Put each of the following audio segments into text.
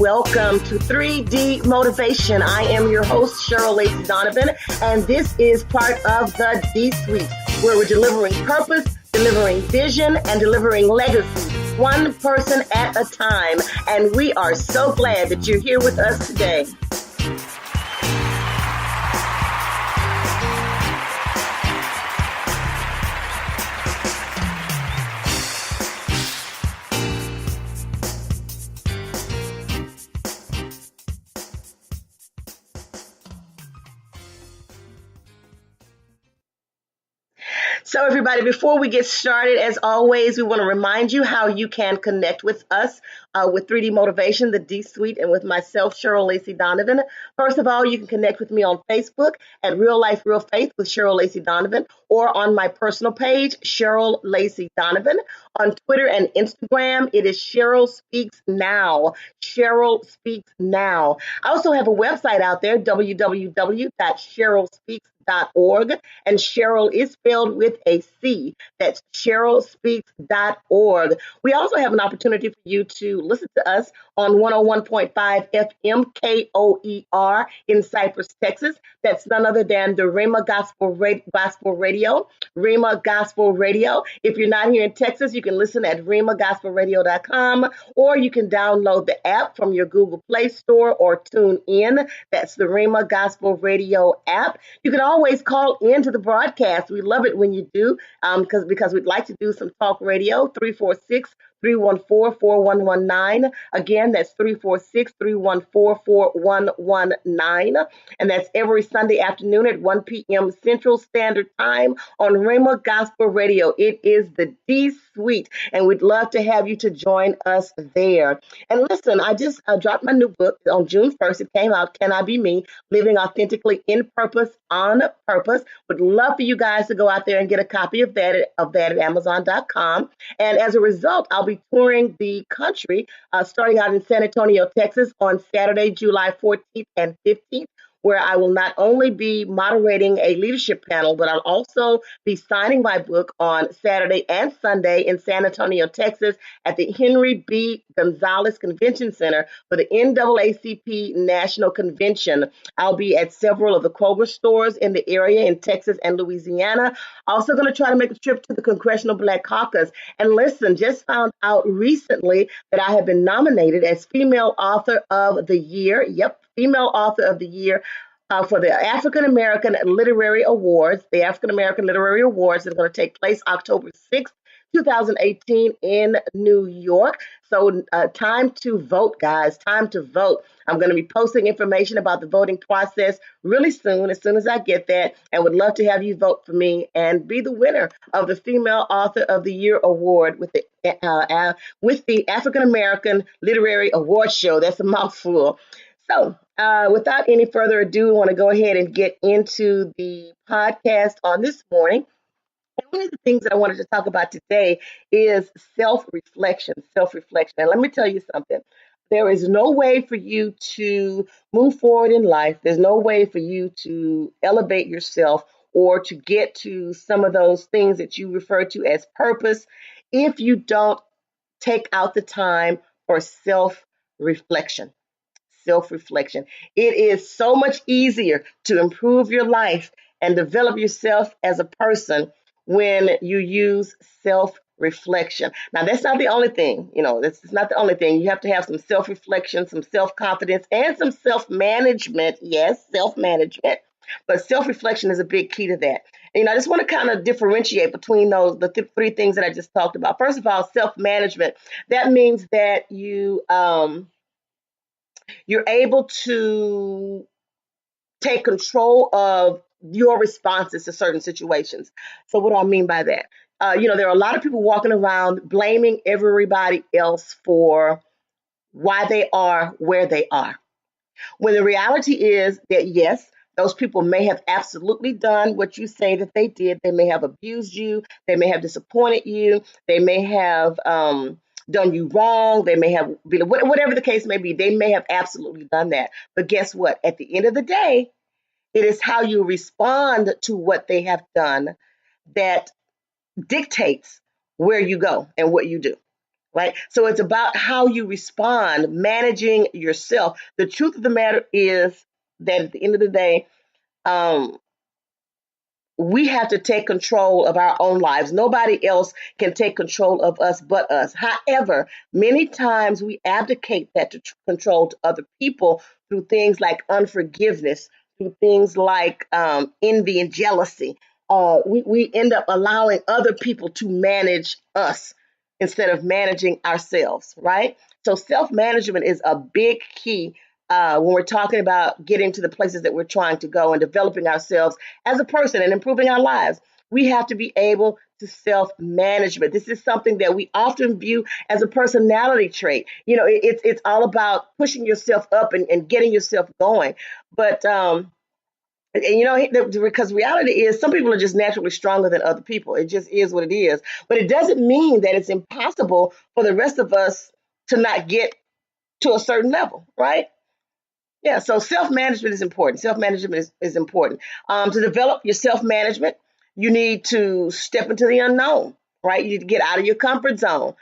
welcome to 3D Motivation. I am your host, Cheryl Lacey Donovan, and this is part of the D-Suite, where we're delivering purpose, delivering vision, and delivering legacy, one person at a time. And we are so glad that you're here with us today. So everybody, before we get started, as always, we want to remind you how you can connect with us with 3D Motivation, the D-Suite, and with myself, Cheryl Lacey Donovan. First of all, you can connect with me on Facebook at Real Life, Real Faith with Cheryl Lacey Donovan, or on my personal page, Cheryl Lacey Donovan. On Twitter and Instagram, it is Cheryl Speaks Now. Cheryl Speaks Now. I also have a website out there, www.cherylspeaks.org, and Cheryl is spelled with a C. That's cherylspeaks.org. We also have an opportunity for you to listen to us on 101.5 FM KOER in Cypress, Texas. That's none other than the Rhema Gospel Radio. Rhema Gospel Radio. If you're not here in Texas, you can listen at rhemagospelradio.com, or you can download the app from your Google Play Store or tune in. That's the Rhema Gospel Radio app. You can always call into the broadcast. We love it when you do, because we'd like to do some talk radio. 346-314-4119. Again, that's 346-314-4119. And that's every Sunday afternoon at 1 p.m. Central Standard Time on Rhema Gospel Radio. It is the D-Suite, and we'd love to have you to join us there. And listen, I just dropped my new book on June 1st. It came out, Can I Be Me? Living Authentically in Purpose, on Purpose. Would love for you guys to go out there and get a copy of that at Amazon.com. And as a result, I'll be touring the country, starting out in San Antonio, Texas on Saturday, July 14th and 15th, where I will not only be moderating a leadership panel, but I'll also be signing my book on Saturday and Sunday in San Antonio, Texas at the Henry B. Gonzalez Convention Center for the NAACP National Convention. I'll be at several of the Kroger stores in the area in Texas and Louisiana. Also going to try to make a trip to the Congressional Black Caucus. And listen, just found out recently that I have been nominated as Female Author of the Year. Yep, Female Author of the Year for the African American Literary Awards. The African American Literary Awards is going to take place October 6th, 2018 in New York. So time to vote, guys. Time to vote. I'm going to be posting information about the voting process really soon, as I get that, and would love to have you vote for me and be the winner of the Female Author of the Year Award with the African American Literary Awards Show. That's a mouthful. So without any further ado, I want to go ahead and get into the podcast on this morning. And one of the things that I wanted to talk about today is self-reflection. And let me tell you something. There is no way for you to move forward in life. There's no way for you to elevate yourself or to get to some of those things that you refer to as purpose if you don't take out the time for self-reflection. It is so much easier to improve your life and develop yourself as a person when you use self-reflection. Now, that's not the only thing. That's not the only thing. You have to have some self-reflection, some self-confidence, and some self-management. Yes, self-management. But self-reflection is a big key to that. And, I just want to kind of differentiate between the three things that I just talked about. First of all, self-management. That means that you're able to take control of your responses to certain situations. So what do I mean by that? There are a lot of people walking around blaming everybody else for why they are where they are. When the reality is that, yes, those people may have absolutely done what you say that they did. They may have abused you. They may have disappointed you. They may have done you wrong. They may have, whatever the case may be, they may have absolutely done that. But guess what? At the end of the day, it is how you respond to what they have done that dictates where you go and what you do. right? So it's about how you respond, managing yourself. The truth of the matter is that at the end of the day, um, we have to take control of our own lives. Nobody else can take control of us but us. However, many times we abdicate that control to other people through things like unforgiveness, through things like envy and jealousy. We end up allowing other people to manage us instead of managing ourselves, right? So self management is a big key when we're talking about getting to the places that we're trying to go and developing ourselves as a person and improving our lives. We have to be able to self management. This is something that we often view as a personality trait. You know, it's all about pushing yourself up and getting yourself going. But and you know, because reality is some people are just naturally stronger than other people. It just is what it is. But it doesn't mean that it's impossible for the rest of us to not get to a certain level, right? Yeah, so self management is important. Self management is important. To develop your self management, you need to step into the unknown, right? You need to get out of your comfort zone.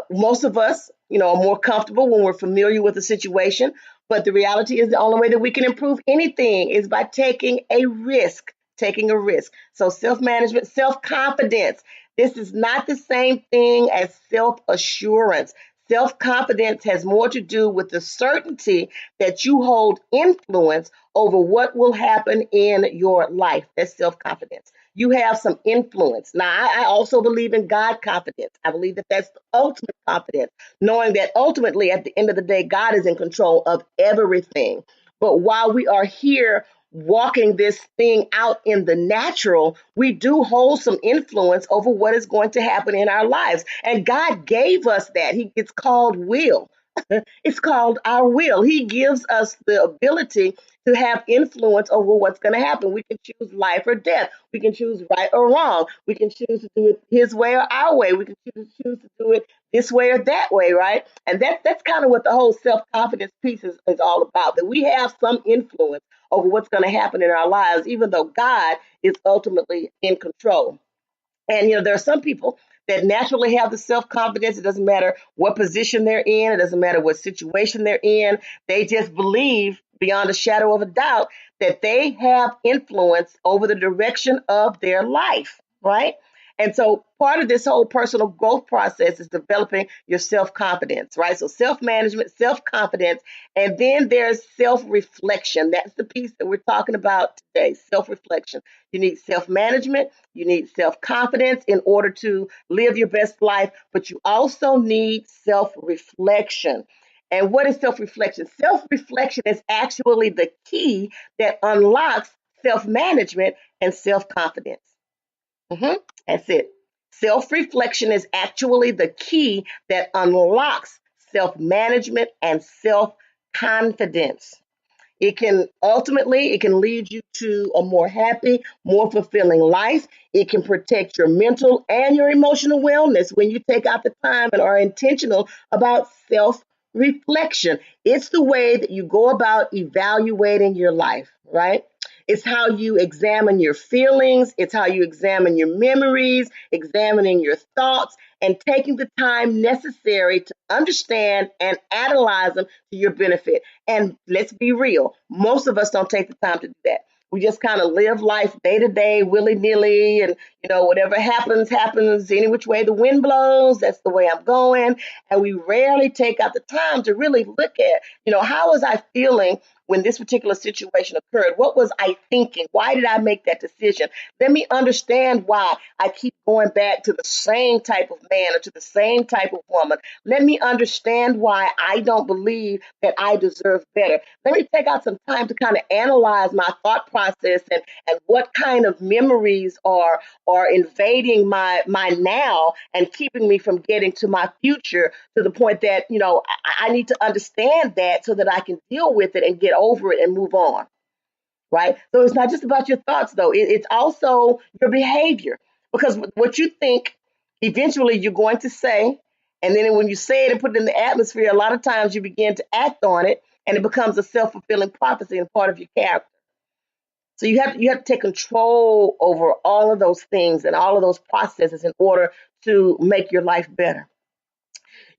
Most of us, you know, are more comfortable when we're familiar with a situation, but the reality is the only way that we can improve anything is by taking a risk. Taking a risk. So self management, self confidence. This is not the same thing as self assurance. Self confidence has more to do with the certainty that you hold influence over what will happen in your life. That's self confidence. You have some influence. Now, I also believe in God confidence. I believe that that's the ultimate confidence, knowing that ultimately at the end of the day, God is in control of everything. But while we are here walking this thing out in the natural, we do hold some influence over what is going to happen in our lives. And God gave us that. It's called will. It's called our will. He gives us the ability to have influence over what's going to happen. We can choose life or death. We can choose right or wrong. We can choose to do it his way or our way. We can choose to do it this way or that way, right? And that's kind of what the whole self-confidence piece is all about, that we have some influence over what's going to happen in our lives, even though God is ultimately in control. And you know, there are some people that naturally have the self confidence. It doesn't matter what position they're in, it doesn't matter what situation they're in. They just believe beyond a shadow of a doubt that they have influence over the direction of their life, right? And so part of this whole personal growth process is developing your self confidence, right? So self management, self confidence, and then there's self reflection. That's the piece that we're talking about today, self reflection. You need self management, you need self confidence in order to live your best life, but you also need self reflection. And what is self reflection? Self reflection is actually the key that unlocks self management and self confidence. That's it. Self reflection is actually the key that unlocks self management and self confidence. It can lead you to a more happy, more fulfilling life. It can protect your mental and your emotional wellness when you take out the time and are intentional about self reflection. It's the way that you go about evaluating your life, right? It's how you examine your feelings, it's how you examine your memories, examining your thoughts, and taking the time necessary to understand and analyze them to your benefit. And let's be real, most of us don't take the time to do that. We just kind of live life day to day, willy nilly, and whatever happens, happens any which way the wind blows. That's the way I'm going. And we rarely take out the time to really look at, how was I feeling when this particular situation occurred? What was I thinking? Why did I make that decision? Let me understand why I keep going back to the same type of man or to the same type of woman. Let me understand why I don't believe that I deserve better. Let me take out some time to kind of analyze my thought process and what kind of memories are invading my now and keeping me from getting to my future, to the point that, I need to understand that so that I can deal with it and get over it and move on. Right. So it's not just about your thoughts, though. It's also your behavior, because what you think, eventually you're going to say. And then when you say it and put it in the atmosphere, a lot of times you begin to act on it, and it becomes a self-fulfilling prophecy and part of your character. So you have to take control over all of those things and all of those processes in order to make your life better.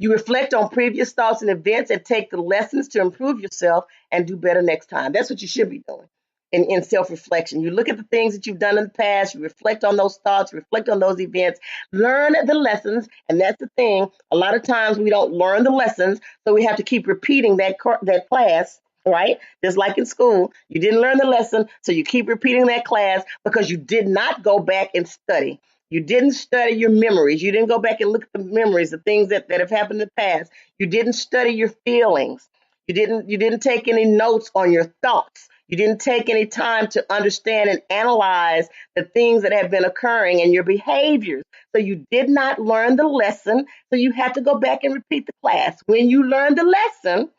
You reflect on previous thoughts and events and take the lessons to improve yourself and do better next time. That's what you should be doing in self-reflection. You look at the things that you've done in the past, you reflect on those thoughts, reflect on those events, learn the lessons. And that's the thing. A lot of times we don't learn the lessons, so we have to keep repeating that class, right? Just like in school, you didn't learn the lesson, so you keep repeating that class because you did not go back and study. You didn't study your memories. You didn't go back and look at the memories, the things that have happened in the past. You didn't study your feelings. You didn't take any notes on your thoughts. You didn't take any time to understand and analyze the things that have been occurring and your behaviors. So you did not learn the lesson. So you have to go back and repeat the class. When you learn the lesson,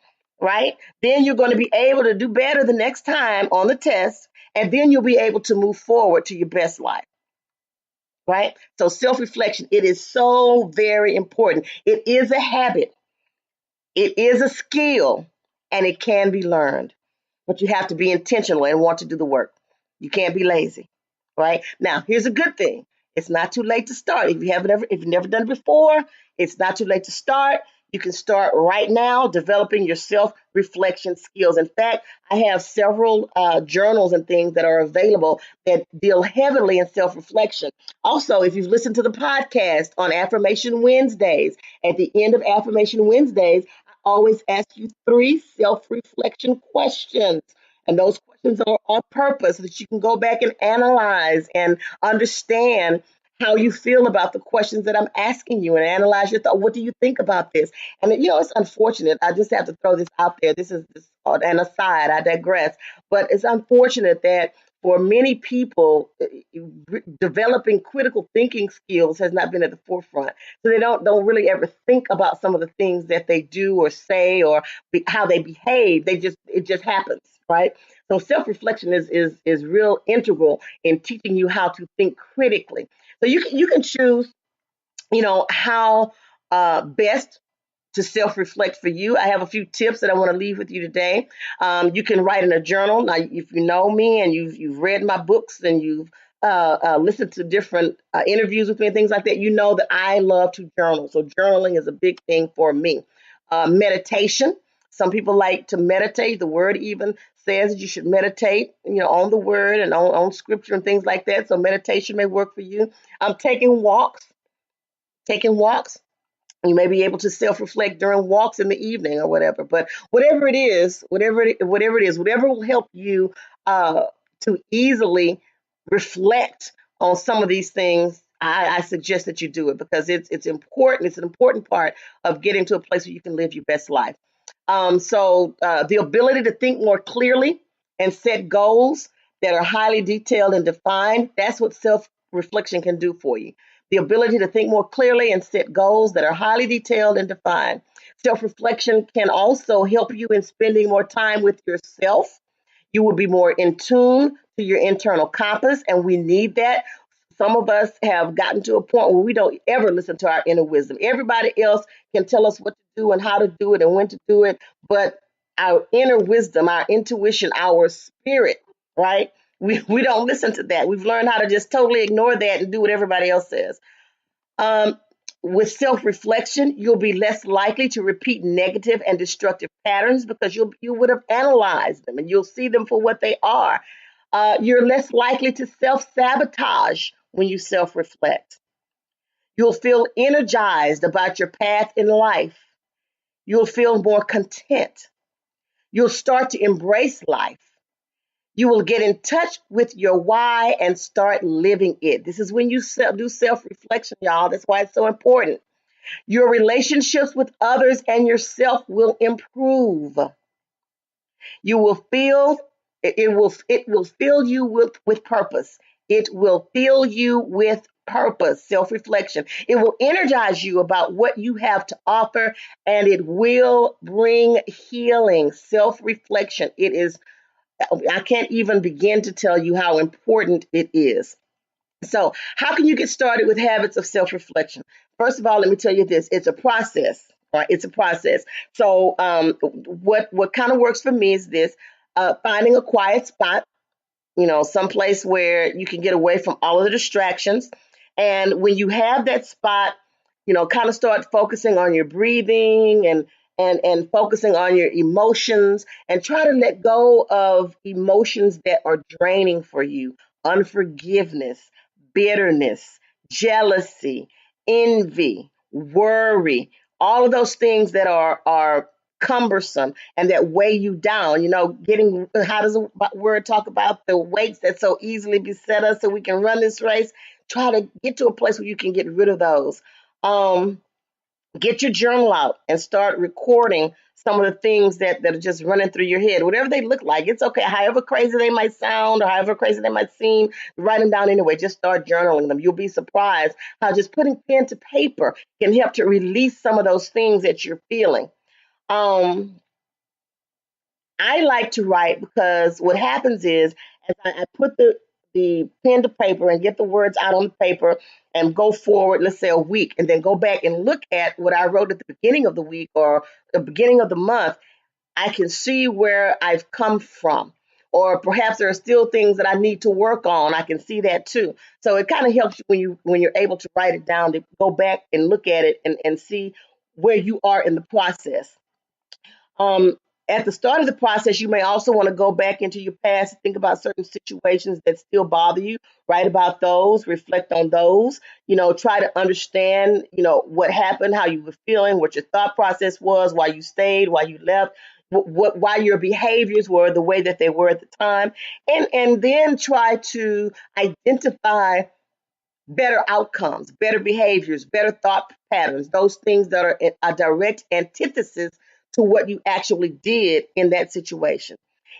right, then you're going to be able to do better the next time on the test. And then you'll be able to move forward to your best life. Right? So self reflection, it is so very important. It is a habit, it is a skill, and it can be learned. But you have to be intentional and want to do the work. You can't be lazy. Right? Now, here's a good thing. It's not too late to start. If you've never done it before, it's not too late to start. You can start right now developing your self reflection skills. In fact, I have several journals and things that are available that deal heavily in self reflection. Also, if you've listened to the podcast on Affirmation Wednesdays, at the end of Affirmation Wednesdays, I always ask you 3 self reflection questions. And those questions are on purpose so that you can go back and analyze and understand how you feel about the questions that I'm asking you and analyze your thought. What do you think about this? And it's unfortunate. I just have to throw this out there. This is an aside. I digress. But it's unfortunate that for many people, developing critical thinking skills has not been at the forefront. So they don't really ever think about some of the things that they do or say or how they behave. It just happens, right? So self-reflection is real integral in teaching you how to think critically. So you can choose, how best to self-reflect for you. I have a few tips that I want to leave with you today. You can write in a journal. Now, if you know me and you've read my books and you've listened to different interviews with me and things like that, you know that I love to journal. So journaling is a big thing for me. Meditation. Some people like to meditate. The word even says that you should meditate, on the word and on scripture and things like that. So meditation may work for you. Taking walks. Taking walks. You may be able to self-reflect during walks in the evening or whatever. But whatever will help you to easily reflect on some of these things, I suggest that you do it because it's important. It's an important part of getting to a place where you can live your best life. So the ability to think more clearly and set goals that are highly detailed and defined, that's what self-reflection can do for you. The ability to think more clearly and set goals that are highly detailed and defined. Self-reflection can also help you in spending more time with yourself. You will be more in tune to your internal compass, and we need that. Some of us have gotten to a point where we don't ever listen to our inner wisdom. Everybody else can tell us what to do and how to do it and when to do it, but our inner wisdom, our intuition, our spirit, right? We don't listen to that. We've learned how to just totally ignore that and do what everybody else says. Um, with self reflection, you'll be less likely to repeat negative and destructive patterns because you would have analyzed them and you'll see them for what they are. You're less likely to self sabotage when you self reflect. You'll feel energized about your path in life. You'll feel more content. You'll start to embrace life. You will get in touch with your why and start living it. This is when you do self reflection, y'all. That's why it's so important. Your relationships with others and yourself will improve. You will feel it will fill you with purpose. It will fill you with purpose, self-reflection. It will energize you about what you have to offer and it will bring healing. Self-reflection. I can't even begin to tell you how important it is. So, how can you get started with habits of self reflection? First of all, let me tell you this: it's a process. Right? It's a process. So, what kind of works for me is this: finding a quiet spot, someplace where you can get away from all of the distractions. And when you have that spot, kind of start focusing on your breathing and focusing on your emotions and try to let go of emotions that are draining for you. Unforgiveness, bitterness, jealousy, envy, worry, all of those things that are cumbersome and that weigh you down. Getting, how does the word talk about the weights that so easily beset us so we can run this race? Try to get to a place where you can get rid of those. Um, get your journal out and start recording some of the things that are just running through your head, whatever they look like. It's okay, however crazy they might sound or however crazy they might seem, write them down anyway. Just start journaling them. You'll be surprised how just putting pen to paper can help to release some of those things that you're feeling. um I like to write because what happens is, as I put the pen to paper and get the words out on the paper and go forward, let's say a week, and then go back and look at what I wrote at the beginning of the week or the beginning of the month, I can see where I've come from. Or perhaps there are still things that I need to work on. I can see that too. So it kind of helps you when you're able to write it down to go back and look at it and see where you are in the process. Um, at the start of the process, you may also want to go back into your past and think about certain situations that still bother you. Write about those, reflect on those. Try to understand, what happened, how you were feeling, what your thought process was, why you stayed, why you left, why your behaviors were the way that they were at the time, and then try to identify better outcomes, better behaviors, better thought patterns, those things that are a direct antithesis to what you actually did in that situation.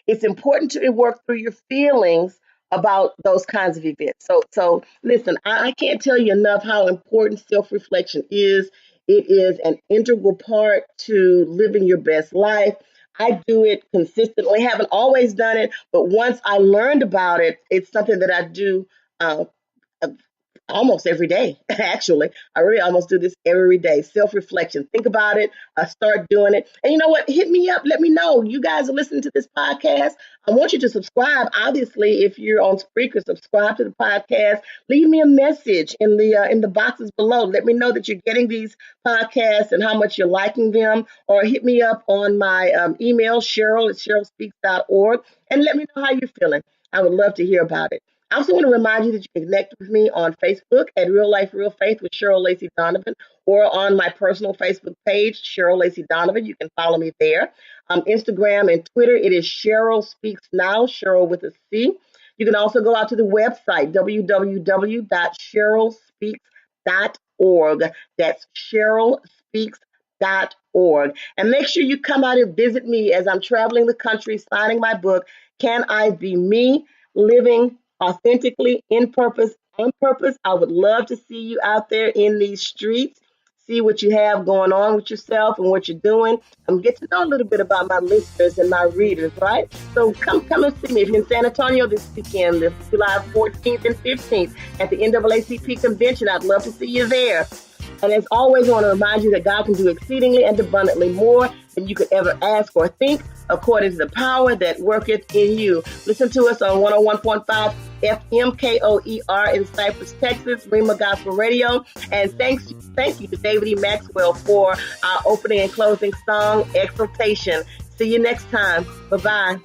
It's important to work through your feelings about those kinds of events. So listen, I can't tell you enough how important self-reflection is. It is an integral part to living your best life. I do it consistently, haven't always done it, but once I learned about it, it's something that I do uh, almost every day. Actually, I really almost do this every day. Self-reflection, think about it, start doing it. And you know what, hit me up, let me know. You guys are listening to this podcast. I want you to subscribe. Obviously, if you're on Spreaker, subscribe to the podcast. Leave me a message in the boxes below. Let me know that you're getting these podcasts and how much you're liking them. Or hit me up on my email, Cheryl@CherylSpeaks.org, and let me know how you're feeling. I would love to hear about it. I also want to remind you that you can connect with me on Facebook at Real Life Real Faith with Cheryl Lacey Donovan, or on my personal Facebook page, Cheryl Lacey Donovan. You can follow me there. Instagram and Twitter, it is Cheryl Speaks Now, Cheryl with a C. You can also go out to the website, www.CherylSpeaks.org. That's CherylSpeaks.org. And make sure you come out and visit me as I'm traveling the country signing my book, Can I Be Me? Living authentically, in purpose, on purpose. I would love to see you out there in these streets, see what you have going on with yourself and what you're doing. Get to know a little bit about my listeners and my readers, right? So come and see me. If you're in San Antonio this weekend, July 14th and 15th at the NAACP convention, I'd love to see you there. And as always, I want to remind you that God can do exceedingly and abundantly more than you could ever ask or think, according to the power that worketh in you. Listen to us on 101.5 FM KOER in Cypress, Texas, Rhema Gospel Radio. And thank you to David E. Maxwell for our opening and closing song, Exaltation. See you next time. Bye-bye.